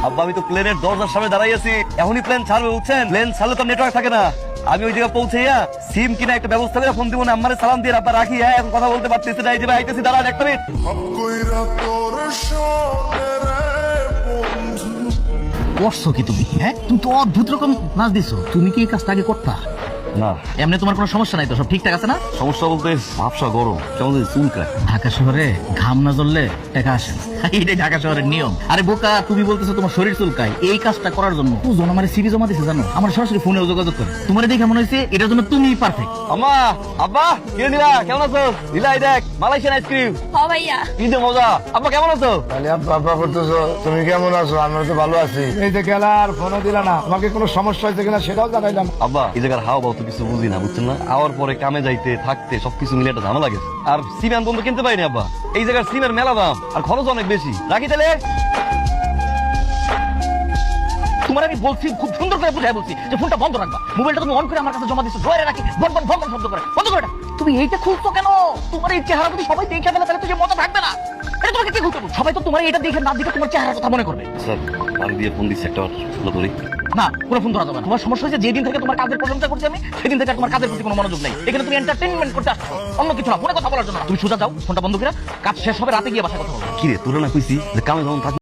আব্বা আমি তো প্লেনের দরজার সামনে দাঁড়াই আছি, এখনই প্লেন ছাড়বে বুঝছেন? প্লেন ছাড়লে তো নেটওয়ার্ক থাকে না। আমি ওই জায়গায় পৌঁছাইয়া সিম কিনা একটা ব্যবস্থা করে ফোন দিব না, আমারে সালাম দিয়ে আব্বা রাখি। হ্যাঁ এখন কথা বলতে পারতেছি না, এই যে ভাই আইতেছি, দাঁড়ান একটা মিনিট। করছো কি তুমি? হ্যাঁ তুমি তো অদ্ভুত রকম নাচ দিছো। তুমি কি এই কাজটা আগে করতা? না এমনি তোমার কোনো সমস্যা নাই তো? সব ঠিকঠাক আছে না? সমস্যা বলতে ভাবসা গরম কেমন জানি চুলকায়। ঢাকা শহরে ঘাম না জ্বললে টাকা আসে না। এইটাই ঢাকা শহরের নিয়ম। আরে বোকা, তুমি বলতেছো তোমার শরীর চুলকায়। এই কাজটা করার জন্য দুজন আমার সিভি জমা দিছে জানো, আমার সরাসরি ফোনে যোগাযোগ করে। তোমার দেখে মনে হয়েছে এটার জন্য তুমি পারফেক্ট। আম্মা আব্বা কিরে নীলা কেমন আছো? নীলা এই দেখ মালয়েশিয়ান আইসক্রিম, হ ভাইয়া। কি যে মজা। আব্বা কেমন আছো? তাহলে আব্বা করতেছো, তুমি কেমন আছো? আমরা তো ভালো আছি। এই যে গেলা আর ফোনও দিলা না, তোমাকে কোনো সমস্যা হয়েছে কিনা সেটাও জানাইলাম। আব্বা এই জায়গার হাওয়া বাও তো কিছু বুঝি না বুঝছেন না, আওয়ার পরে কামে যাইতে থাকতে সবকিছু মিলে একটা ঝামেলা গেছে। আর সিমেন্ট বন্ধু কিনতে পারিনি আব্বা, এই জায়গার সিমের মেলা দাম আর খরচ অনেক বেশি। রাখি তাহলে। তোমার আমি বলছি, খুব সুন্দর করে বুঝাই বলছি যে ফোনটা বন্ধ রাখবা। মোবাইলটা তুমি অন করে আমার কাছে জমা দিছো, ড্রয়ারে রাখি বন বন বন বন শব্দ করে। বন্ধ করে এটা। তুমি এইটা খুলছো কেন? তোমার এই চেহারা যদি সবাই দেখে ফেলে তাহলে তো যে মজা থাকবে না। এটা তোমাকে কি খুলতে বলছো? সবাই তো তোমার এটা দেখে না দেখে তোমার চেহারার কথা মনে করবে। স্যার আমি দিয়ে ফোন দিচ্ছি একটা ফলো করি। না, কোনো ফোন ধরা যাবে না। তোমার সমস্যা হয়েছে যেদিন থেকে তোমার কাজের প্রশংসা করছি আমি, সেদিন থেকে আর তোমার কাজের প্রতি কোনো মনোযোগ নেই। এখানে তুমি এন্টারটেইনমেন্ট করতে আসছো, অন্য কিছু না। ফোনে কথা বলার জন্য না। তুমি সোজা যাও, ফোনটা বন্ধ করে কাজ শেষ হবে, রাতে গিয়ে বাসায় কথা বলবো। কি রে তোরা না কইছি যে কামে যখন থাকি